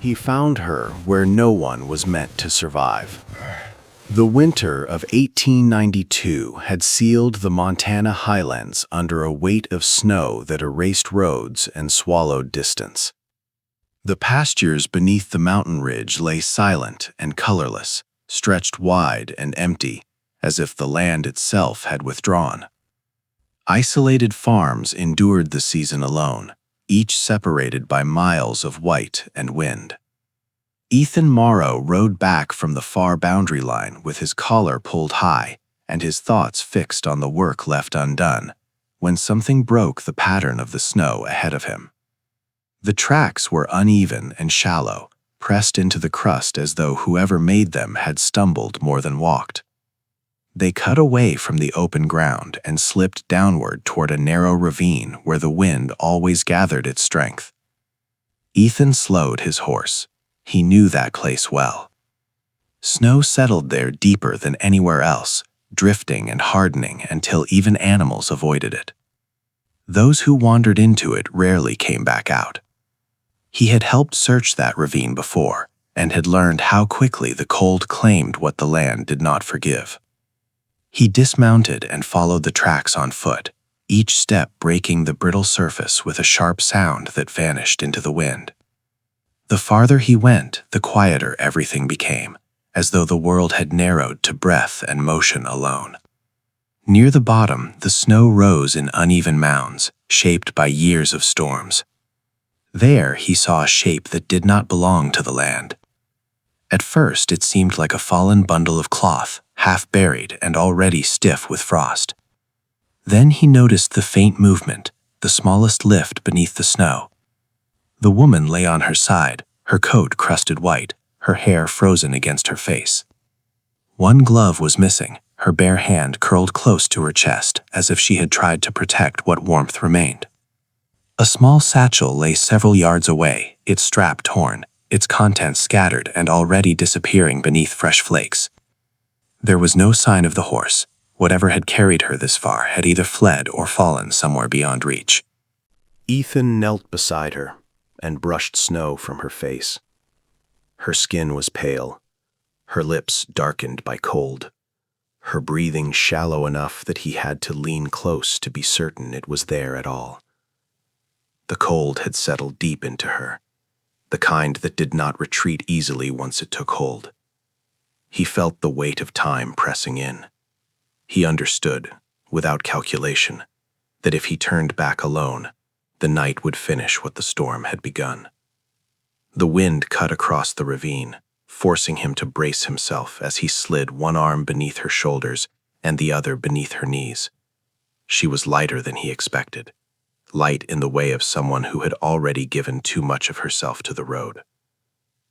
he found her where no one was meant to survive. The winter of 1892 had sealed the Montana highlands under a weight of snow that erased roads and swallowed distance. The pastures beneath the mountain ridge lay silent and colorless, stretched wide and empty, as if the land itself had withdrawn. Isolated farms endured the season alone, each separated by miles of white and wind. Ethan Morrow rode back from the far boundary line with his collar pulled high and his thoughts fixed on the work left undone, when something broke the pattern of the snow ahead of him. The tracks were uneven and shallow, pressed into the crust as though whoever made them had stumbled more than walked. They cut away from the open ground and slipped downward toward a narrow ravine where the wind always gathered its strength. Ethan slowed his horse. He knew that place well. Snow settled there deeper than anywhere else, drifting and hardening until even animals avoided it. Those who wandered into it rarely came back out. He had helped search that ravine before and had learned how quickly the cold claimed what the land did not forgive. He dismounted and followed the tracks on foot, each step breaking the brittle surface with a sharp sound that vanished into the wind. The farther he went, the quieter everything became, as though the world had narrowed to breath and motion alone. Near the bottom, the snow rose in uneven mounds, shaped by years of storms. There he saw a shape that did not belong to the land. At first it seemed like a fallen bundle of cloth, half buried and already stiff with frost. Then he noticed the faint movement, the smallest lift beneath the snow. The woman lay on her side, her coat crusted white, her hair frozen against her face. One glove was missing, her bare hand curled close to her chest as if she had tried to protect what warmth remained. A small satchel lay several yards away, its strap torn, its contents scattered and already disappearing beneath fresh flakes. There was no sign of the horse. Whatever had carried her this far had either fled or fallen somewhere beyond reach. Ethan knelt beside her and brushed snow from her face. Her skin was pale, her lips darkened by cold, her breathing shallow enough that he had to lean close to be certain it was there at all. The cold had settled deep into her, the kind that did not retreat easily once it took hold. He felt the weight of time pressing in. He understood, without calculation, that if he turned back alone, the night would finish what the storm had begun. The wind cut across the ravine, forcing him to brace himself as he slid one arm beneath her shoulders and the other beneath her knees. She was lighter than he expected, light in the way of someone who had already given too much of herself to the road.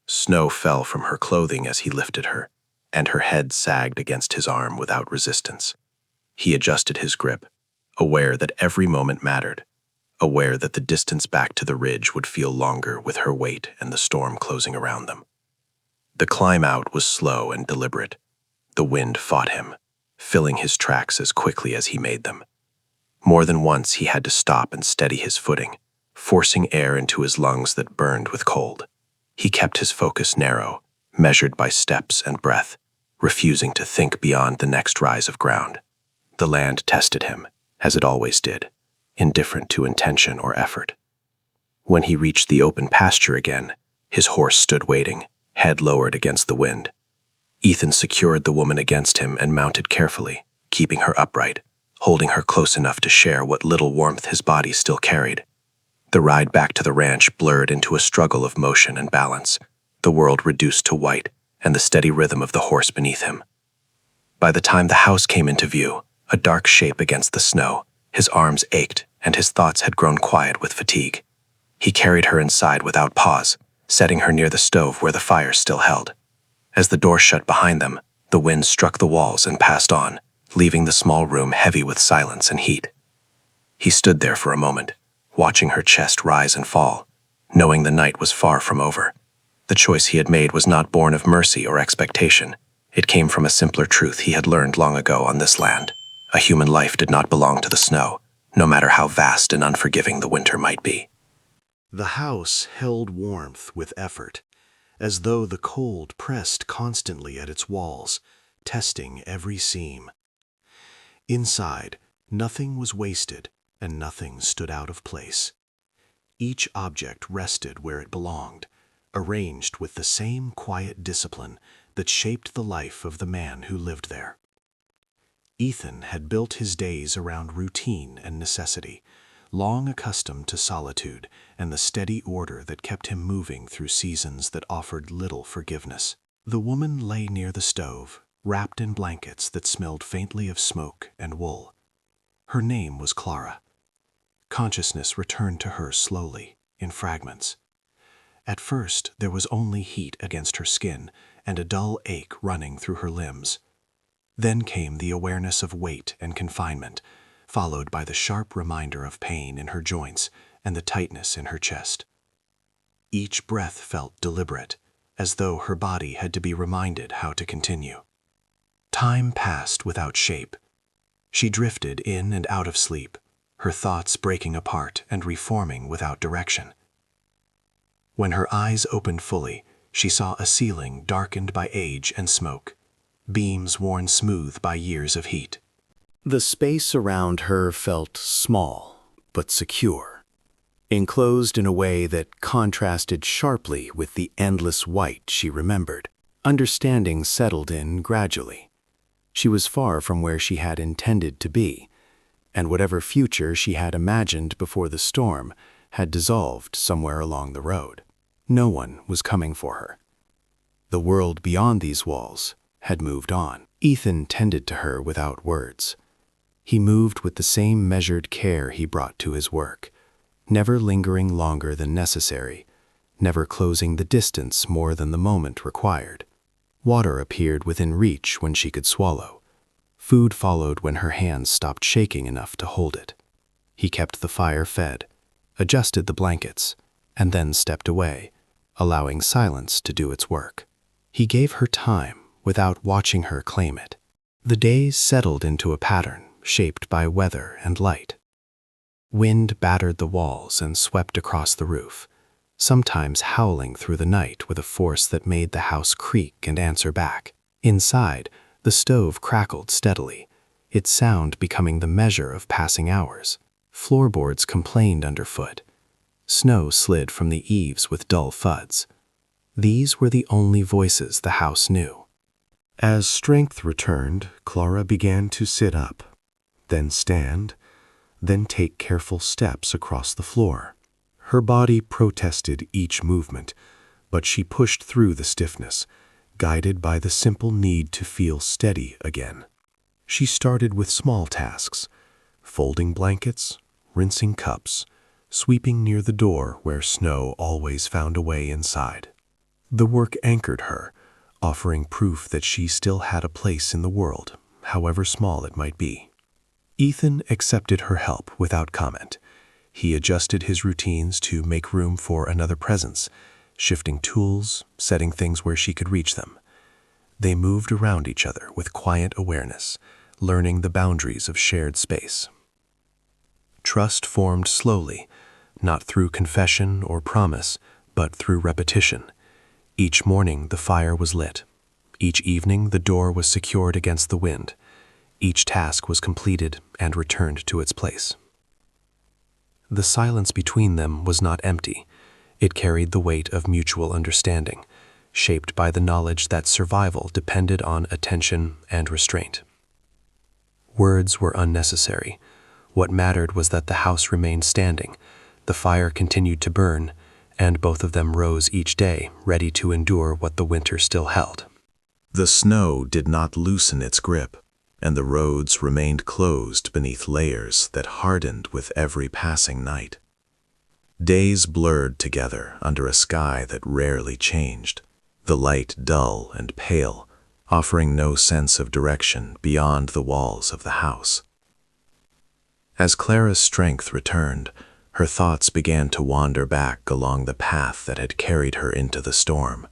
Snow fell from her clothing as he lifted her, and her head sagged against his arm without resistance. He adjusted his grip, aware that every moment mattered, aware that the distance back to the ridge would feel longer with her weight and the storm closing around them. The climb out was slow and deliberate. The wind fought him, filling his tracks as quickly as he made them. More than once he had to stop and steady his footing, forcing air into his lungs that burned with cold. He kept his focus narrow, measured by steps and breath, refusing to think beyond the next rise of ground. The land tested him, as it always did, indifferent to intention or effort. When he reached the open pasture again, his horse stood waiting, head lowered against the wind. Ethan secured the woman against him and mounted carefully, keeping her upright, holding her close enough to share what little warmth his body still carried. The ride back to the ranch blurred into a struggle of motion and balance, the world reduced to white and the steady rhythm of the horse beneath him. By the time the house came into view, a dark shape against the snow, his arms ached and his thoughts had grown quiet with fatigue. He carried her inside without pause, setting her near the stove where the fire still held. As the door shut behind them, the wind struck the walls and passed on, leaving the small room heavy with silence and heat. He stood there for a moment, watching her chest rise and fall, knowing the night was far from over. The choice he had made was not born of mercy or expectation. It came from a simpler truth he had learned long ago on this land. A human life did not belong to the snow, no matter how vast and unforgiving the winter might be. The house held warmth with effort, as though the cold pressed constantly at its walls, testing every seam. Inside, nothing was wasted and nothing stood out of place. Each object rested where it belonged, arranged with the same quiet discipline that shaped the life of the man who lived there. Ethan had built his days around routine and necessity, long accustomed to solitude and the steady order that kept him moving through seasons that offered little forgiveness. The woman lay near the stove, wrapped in blankets that smelled faintly of smoke and wool. Her name was Clara. Consciousness returned to her slowly, in fragments. At first, there was only heat against her skin and a dull ache running through her limbs. Then came the awareness of weight and confinement, followed by the sharp reminder of pain in her joints and the tightness in her chest. Each breath felt deliberate, as though her body had to be reminded how to continue. Time passed without shape. She drifted in and out of sleep, her thoughts breaking apart and reforming without direction. When her eyes opened fully, she saw a ceiling darkened by age and smoke, beams worn smooth by years of heat. The space around her felt small but secure, enclosed in a way that contrasted sharply with the endless white she remembered. Understanding settled in gradually. She was far from where she had intended to be, and whatever future she had imagined before the storm had dissolved somewhere along the road. No one was coming for her. The world beyond these walls had moved on. Ethan tended to her without words. He moved with the same measured care he brought to his work, never lingering longer than necessary, never closing the distance more than the moment required. Water appeared within reach when she could swallow. Food followed when her hands stopped shaking enough to hold it. He kept the fire fed, adjusted the blankets, and then stepped away, allowing silence to do its work. He gave her time without watching her claim it. The days settled into a pattern shaped by weather and light. Wind battered the walls and swept across the roof, sometimes howling through the night with a force that made the house creak and answer back. Inside, the stove crackled steadily, its sound becoming the measure of passing hours. Floorboards complained underfoot. Snow slid from the eaves with dull thuds. These were the only voices the house knew. As strength returned, Clara began to sit up, then stand, then take careful steps across the floor. Her body protested each movement, but she pushed through the stiffness, guided by the simple need to feel steady again. She started with small tasks, folding blankets, rinsing cups, sweeping near the door where snow always found a way inside. The work anchored her, offering proof that she still had a place in the world, however small it might be. Ethan accepted her help without comment. He adjusted his routines to make room for another presence, shifting tools, setting things where she could reach them. They moved around each other with quiet awareness, learning the boundaries of shared space. Trust formed slowly, not through confession or promise, but through repetition. Each morning the fire was lit. Each evening the door was secured against the wind. Each task was completed and returned to its place. The silence between them was not empty. It carried the weight of mutual understanding, shaped by the knowledge that survival depended on attention and restraint. Words were unnecessary. What mattered was that the house remained standing, the fire continued to burn, and both of them rose each day, ready to endure what the winter still held. The snow did not loosen its grip, and the roads remained closed beneath layers that hardened with every passing night. Days blurred together under a sky that rarely changed, the light dull and pale, offering no sense of direction beyond the walls of the house. As Clara's strength returned, her thoughts began to wander back along the path that had carried her into the storm.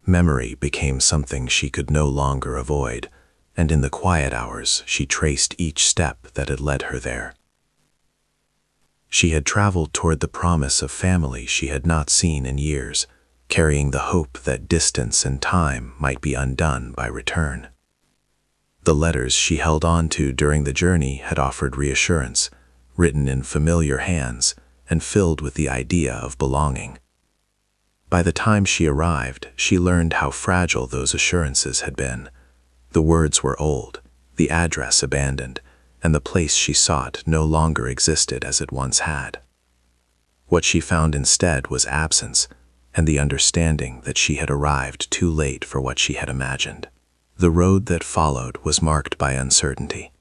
Memory became something she could no longer avoid, and in the quiet hours she traced each step that had led her there. She had traveled toward the promise of family she had not seen in years, carrying the hope that distance and time might be undone by return. The letters she held on to during the journey had offered reassurance, written in familiar hands and filled with the idea of belonging. By the time she arrived, she learned how fragile those assurances had been. The words were old, the address abandoned, and the place she sought no longer existed as it once had. What she found instead was absence, and the understanding that she had arrived too late for what she had imagined. The road that followed was marked by uncertainty.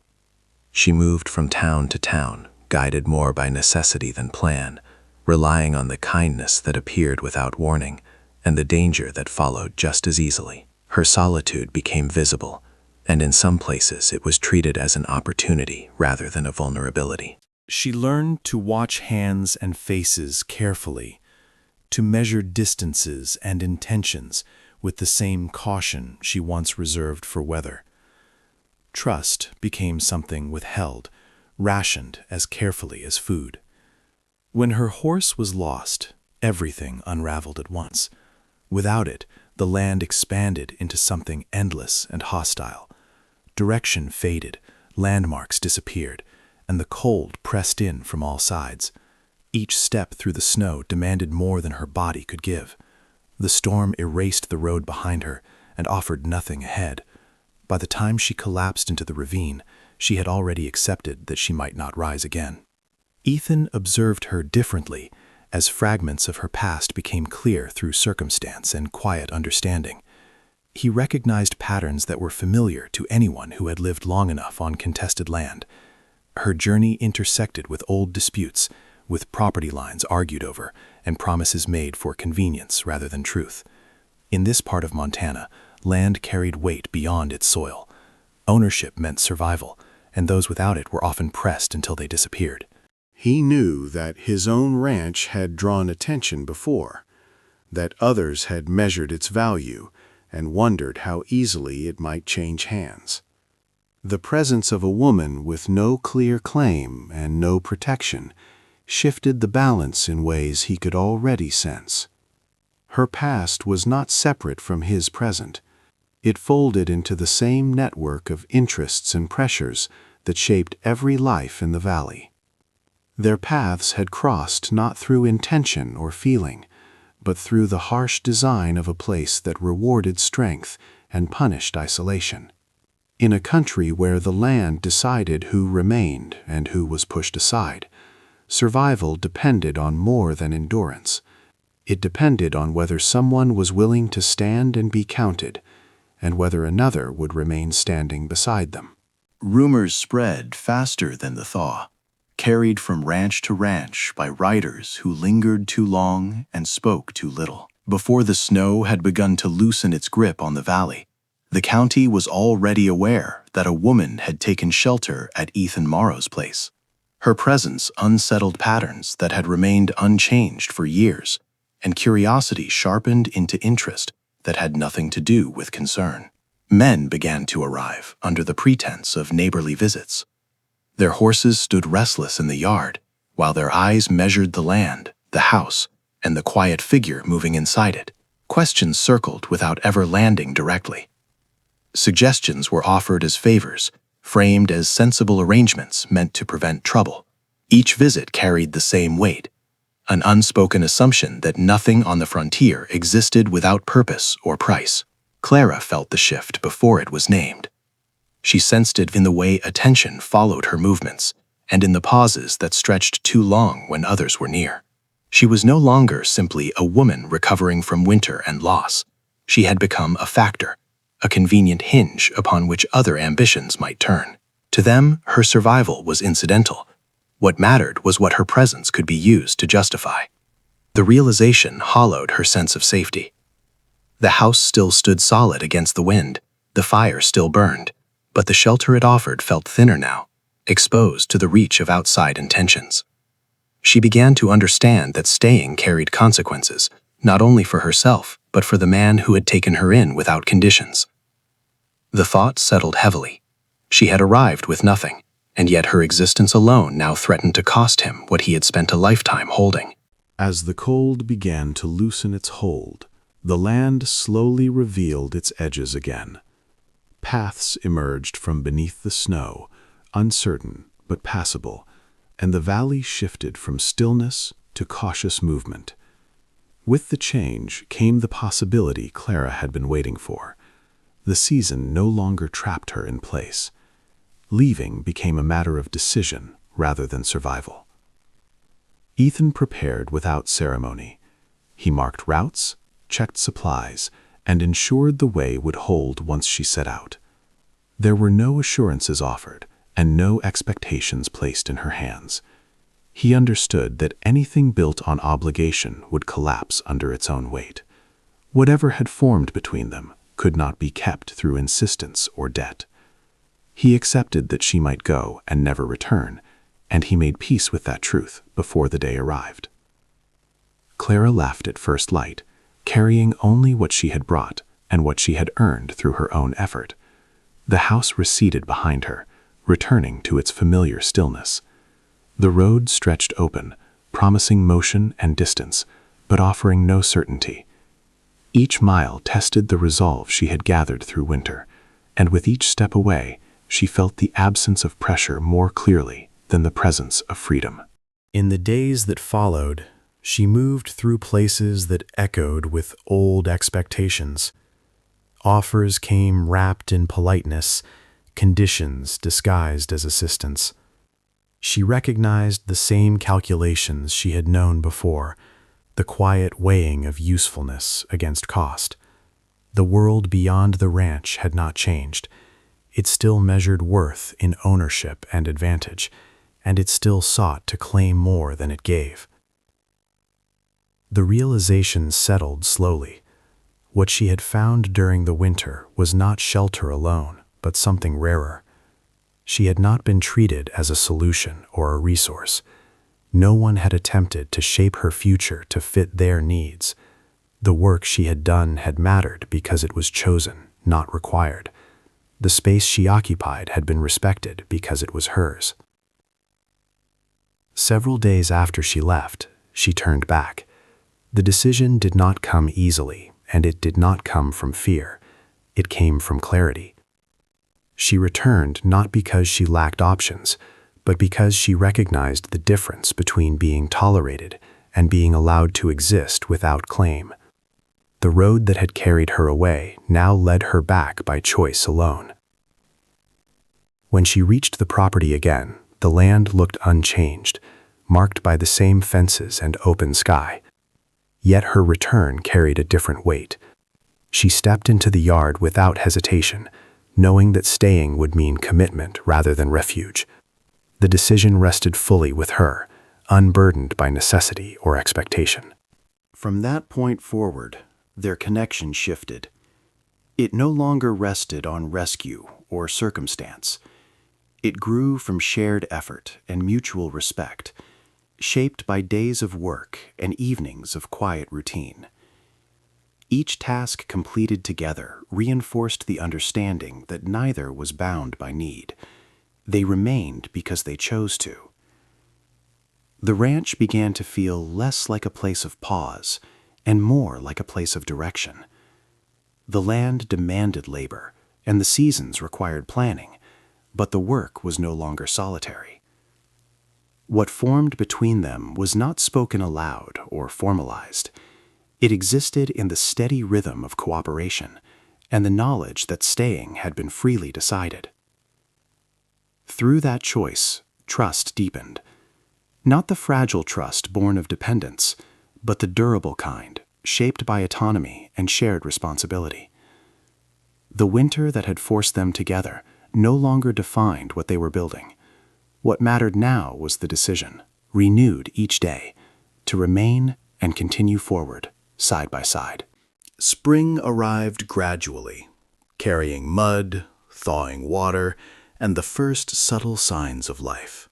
She moved from town to town, guided more by necessity than plan, relying on the kindness that appeared without warning and the danger that followed just as easily. Her solitude became visible, and in some places it was treated as an opportunity rather than a vulnerability. She learned to watch hands and faces carefully, to measure distances and intentions with the same caution she once reserved for weather. Trust became something withheld, rationed as carefully as food. When her horse was lost, everything unraveled at once. Without it, the land expanded into something endless and hostile. Direction faded, landmarks disappeared, and the cold pressed in from all sides. Each step through the snow demanded more than her body could give. The storm erased the road behind her and offered nothing ahead. By the time she collapsed into the ravine, she had already accepted that she might not rise again. Ethan observed her differently as fragments of her past became clear through circumstance and quiet understanding. He recognized patterns that were familiar to anyone who had lived long enough on contested land. Her journey intersected with old disputes, with property lines argued over, and promises made for convenience rather than truth. In this part of Montana, land carried weight beyond its soil. Ownership meant survival, and those without it were often pressed until they disappeared. He knew that his own ranch had drawn attention before, that others had measured its value and wondered how easily it might change hands. The presence of a woman with no clear claim and no protection shifted the balance in ways he could already sense. Her past was not separate from his present. It folded into the same network of interests and pressures that shaped every life in the valley. Their paths had crossed not through intention or feeling, but through the harsh design of a place that rewarded strength and punished isolation. In a country where the land decided who remained and who was pushed aside, survival depended on more than endurance. It depended on whether someone was willing to stand and be counted, and whether another would remain standing beside them. Rumors spread faster than the thaw, carried from ranch to ranch by riders who lingered too long and spoke too little. Before the snow had begun to loosen its grip on the valley, the county was already aware that a woman had taken shelter at Ethan Morrow's place. Her presence unsettled patterns that had remained unchanged for years, and curiosity sharpened into interest that had nothing to do with concern. Men began to arrive under the pretense of neighborly visits. Their horses stood restless in the yard, while their eyes measured the land, the house, and the quiet figure moving inside it. Questions circled without ever landing directly. Suggestions were offered as favors, framed as sensible arrangements meant to prevent trouble. Each visit carried the same weight, an unspoken assumption that nothing on the frontier existed without purpose or price. Clara felt the shift before it was named. She sensed it in the way attention followed her movements, and in the pauses that stretched too long when others were near. She was no longer simply a woman recovering from winter and loss. She had become a factor, a convenient hinge upon which other ambitions might turn. To them, her survival was incidental. What mattered was what her presence could be used to justify. The realization hollowed her sense of safety. The house still stood solid against the wind, the fire still burned, but the shelter it offered felt thinner now, exposed to the reach of outside intentions. She began to understand that staying carried consequences, not only for herself, but for the man who had taken her in without conditions. The thought settled heavily. She had arrived with nothing, and yet her existence alone now threatened to cost him what he had spent a lifetime holding. As the cold began to loosen its hold, The land slowly revealed its edges again. Paths emerged from beneath the snow, uncertain but passable, and the valley shifted from stillness to cautious movement. With the change came the possibility Clara had been waiting for. The season no longer trapped her in place. Leaving became a matter of decision rather than survival. Ethan prepared without ceremony. He marked routes, checked supplies, and ensured the way would hold once she set out. There were no assurances offered, and no expectations placed in her hands. He understood that anything built on obligation would collapse under its own weight. Whatever had formed between them could not be kept through insistence or debt. He accepted that she might go and never return, and he made peace with that truth before the day arrived. Clara left at first light, carrying only what she had brought and what she had earned through her own effort. The house receded behind her, returning to its familiar stillness. The road stretched open, promising motion and distance, but offering no certainty. Each mile tested the resolve she had gathered through winter, and with each step away, she felt the absence of pressure more clearly than the presence of freedom. In the days that followed, she moved through places that echoed with old expectations. Offers came wrapped in politeness, conditions disguised as assistance. She recognized the same calculations she had known before, the quiet weighing of usefulness against cost. The world beyond the ranch had not changed. It still measured worth in ownership and advantage, and it still sought to claim more than it gave. The realization settled slowly. What she had found during the winter was not shelter alone, but something rarer. She had not been treated as a solution or a resource. No one had attempted to shape her future to fit their needs. The work she had done had mattered because it was chosen, not required. The space she occupied had been respected because it was hers. Several days after she left, she turned back. The decision did not come easily, and it did not come from fear. It came from clarity. She returned not because she lacked options, but because she recognized the difference between being tolerated and being allowed to exist without claim. The road that had carried her away now led her back by choice alone. When she reached the property again, the land looked unchanged, marked by the same fences and open sky. Yet her return carried a different weight. She stepped into the yard without hesitation, knowing that staying would mean commitment rather than refuge. The decision rested fully with her, unburdened by necessity or expectation. From that point forward, their connection shifted. It no longer rested on rescue or circumstance. It grew from shared effort and mutual respect, shaped by days of work and evenings of quiet routine. Each task completed together reinforced the understanding that neither was bound by need. They remained because they chose to. The ranch began to feel less like a place of pause and more like a place of direction. The land demanded labor, and the seasons required planning, but the work was no longer solitary. What formed between them was not spoken aloud or formalized. It existed in the steady rhythm of cooperation and the knowledge that staying had been freely decided. Through that choice, trust deepened. Not the fragile trust born of dependence, but the durable kind, shaped by autonomy and shared responsibility. The winter that had forced them together no longer defined what they were building. What mattered now was the decision, renewed each day, to remain and continue forward, side by side. Spring arrived gradually, carrying mud, thawing water, and the first subtle signs of life.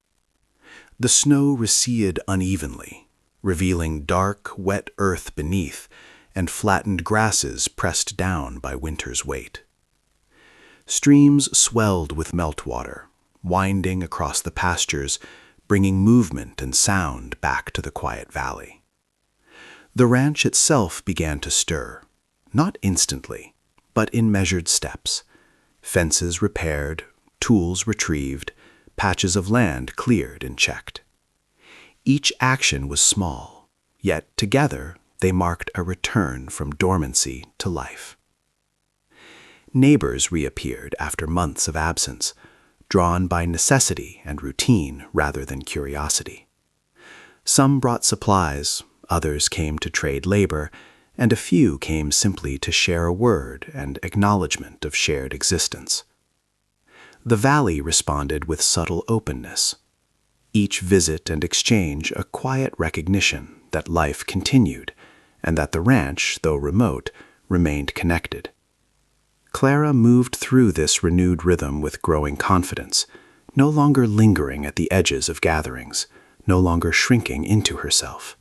The snow receded unevenly, revealing dark, wet earth beneath and flattened grasses pressed down by winter's weight. Streams swelled with meltwater, winding across the pastures, bringing movement and sound back to the quiet valley. The ranch itself began to stir, not instantly, but in measured steps. Fences repaired, tools retrieved, patches of land cleared and checked. Each action was small, yet together they marked a return from dormancy to life. Neighbors reappeared after months of absence, drawn by necessity and routine rather than curiosity. Some brought supplies, others came to trade labor, and a few came simply to share a word and acknowledgement of shared existence. The valley responded with subtle openness, each visit and exchange a quiet recognition that life continued and that the ranch, though remote, remained connected. Clara moved through this renewed rhythm with growing confidence, no longer lingering at the edges of gatherings, no longer shrinking into herself.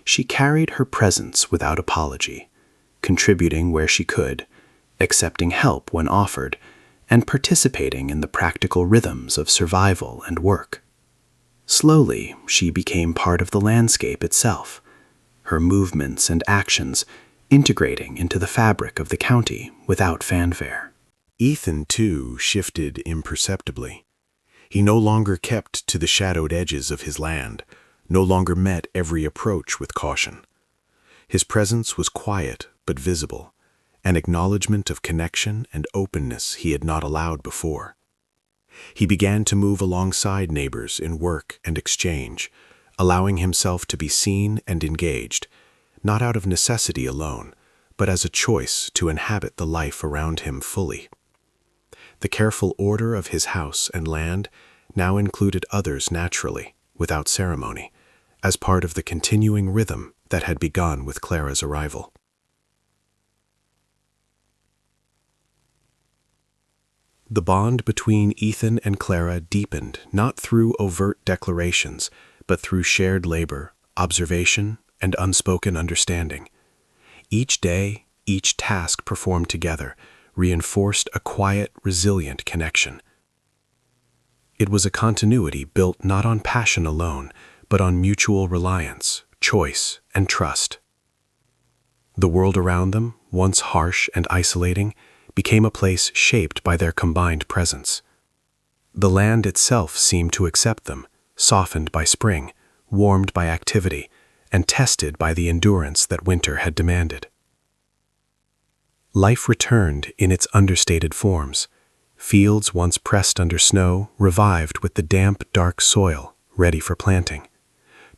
She carried her presence without apology, contributing where she could, accepting help when offered, and participating in the practical rhythms of survival and work. Slowly, she became part of the landscape itself, her movements and actions integrating into the fabric of the county without fanfare. Ethan, too, shifted imperceptibly. He no longer kept to the shadowed edges of his land, no longer met every approach with caution. His presence was quiet but visible, an acknowledgement of connection and openness he had not allowed before. He began to move alongside neighbors in work and exchange, allowing himself to be seen and engaged, not out of necessity alone, but as a choice to inhabit the life around him fully. The careful order of his house and land now included others naturally, without ceremony, as part of the continuing rhythm that had begun with Clara's arrival. The bond between Ethan and Clara deepened not through overt declarations, but through shared labor, observation, and unspoken understanding. Each day, each task performed together reinforced a quiet, resilient connection. It was a continuity built not on passion alone, but on mutual reliance, choice, and trust. The world around them, once harsh and isolating, became a place shaped by their combined presence. The land itself seemed to accept them, softened by spring, warmed by activity, and tested by the endurance that winter had demanded. Life returned in its understated forms. Fields once pressed under snow revived with the damp, dark soil, ready for planting.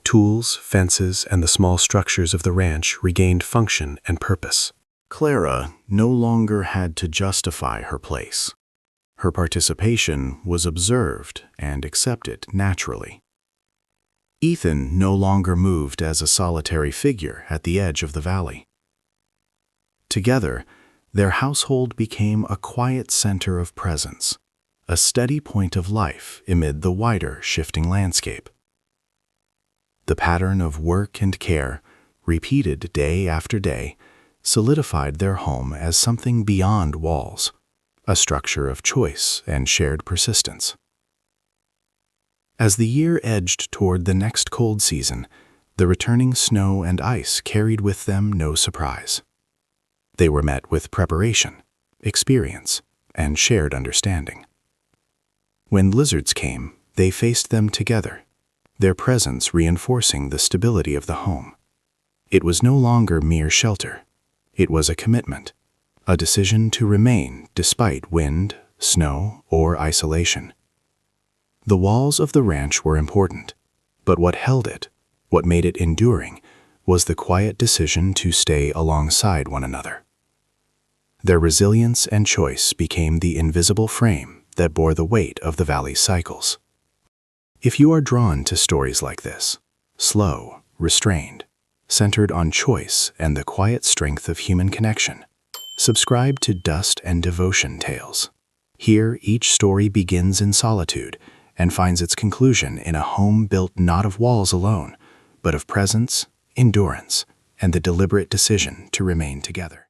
Tools, fences, and the small structures of the ranch regained function and purpose. Clara no longer had to justify her place. Her participation was observed and accepted naturally. Ethan no longer moved as a solitary figure at the edge of the valley. Together, their household became a quiet center of presence, a steady point of life amid the wider, shifting landscape. The pattern of work and care, repeated day after day, solidified their home as something beyond walls, a structure of choice and shared persistence. As the year edged toward the next cold season, the returning snow and ice carried with them no surprise. They were met with preparation, experience, and shared understanding. When blizzards came, they faced them together, their presence reinforcing the stability of the home. It was no longer mere shelter. It was a commitment, a decision to remain despite wind, snow, or isolation. The walls of the ranch were important, but what held it, what made it enduring, was the quiet decision to stay alongside one another. Their resilience and choice became the invisible frame that bore the weight of the valley's cycles. If you are drawn to stories like this, slow, restrained, centered on choice and the quiet strength of human connection, subscribe to Dust and Devotion Tales. Here, each story begins in solitude and finds its conclusion in a home built not of walls alone, but of presence, endurance, and the deliberate decision to remain together.